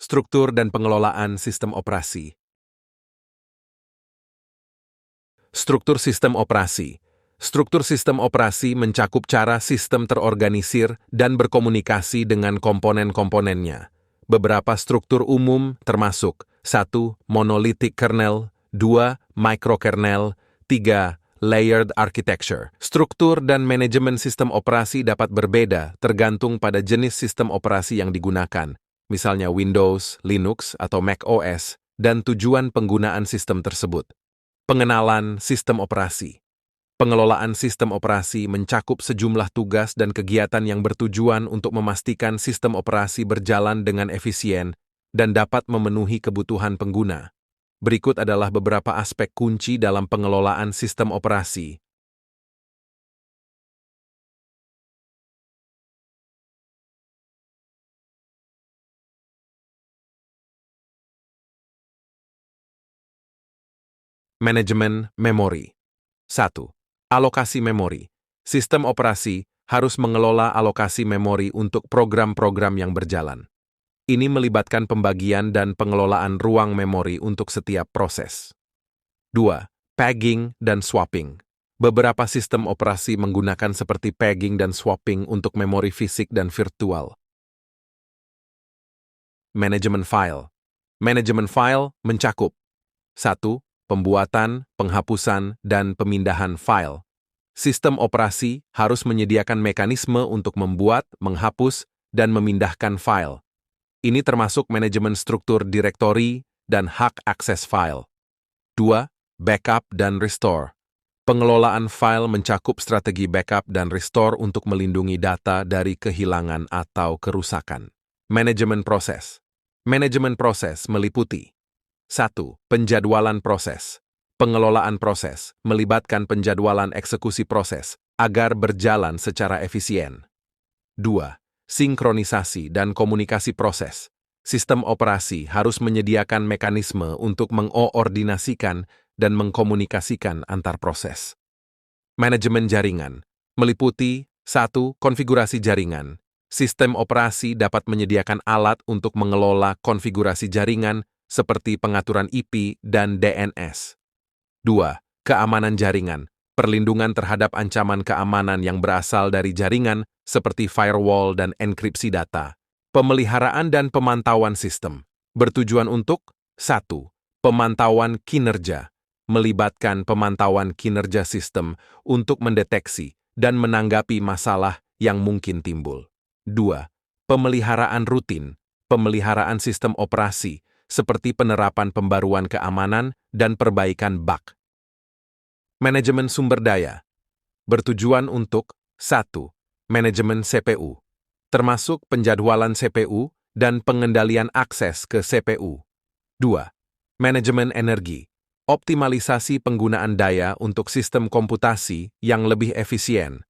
Struktur dan pengelolaan sistem operasi. Struktur sistem operasi. Struktur sistem operasi mencakup cara sistem terorganisir dan berkomunikasi dengan komponen-komponennya. Beberapa struktur umum termasuk 1. Monolithic kernel, 2. Microkernel, 3. Layered architecture. Struktur dan manajemen sistem operasi dapat berbeda tergantung pada jenis sistem operasi yang digunakan, misalnya Windows, Linux, atau Mac OS, dan tujuan penggunaan sistem tersebut. Pengenalan sistem operasi. Pengelolaan sistem operasi mencakup sejumlah tugas dan kegiatan yang bertujuan untuk memastikan sistem operasi berjalan dengan efisien dan dapat memenuhi kebutuhan pengguna. Berikut adalah beberapa aspek kunci dalam pengelolaan sistem operasi. Manajemen memori. 1. Alokasi memori. Sistem operasi harus mengelola alokasi memori untuk program-program yang berjalan. Ini melibatkan pembagian dan pengelolaan ruang memori untuk setiap proses. 2. Pegging dan swapping. Beberapa sistem operasi menggunakan seperti pegging dan swapping untuk memori fisik dan virtual. Manajemen file. Manajemen file mencakup 1. Pembuatan, penghapusan, dan pemindahan file. Sistem operasi harus menyediakan mekanisme untuk membuat, menghapus, dan memindahkan file. Ini termasuk manajemen struktur direktori dan hak akses file. 2. Backup dan restore. Pengelolaan file mencakup strategi backup dan restore untuk melindungi data dari kehilangan atau kerusakan. Manajemen proses. Manajemen proses meliputi 1. Penjadwalan proses. Pengelolaan proses melibatkan penjadwalan eksekusi proses agar berjalan secara efisien. 2. Sinkronisasi dan komunikasi proses. Sistem operasi harus menyediakan mekanisme untuk mengoordinasikan dan mengkomunikasikan antar proses. Manajemen jaringan meliputi 1. Konfigurasi jaringan. Sistem operasi dapat menyediakan alat untuk mengelola konfigurasi jaringan seperti pengaturan IP dan DNS. 2. Keamanan jaringan. Perlindungan terhadap ancaman keamanan yang berasal dari jaringan seperti firewall dan enkripsi data. Pemeliharaan dan pemantauan sistem bertujuan untuk 1. Pemantauan kinerja, melibatkan pemantauan kinerja sistem untuk mendeteksi dan menanggapi masalah yang mungkin timbul. 2. Pemeliharaan rutin, pemeliharaan sistem operasi seperti penerapan pembaruan keamanan dan perbaikan bug. Manajemen sumber daya bertujuan untuk 1. Manajemen CPU, termasuk penjadwalan CPU dan pengendalian akses ke CPU. 2. Manajemen energi, optimalisasi penggunaan daya untuk sistem komputasi yang lebih efisien.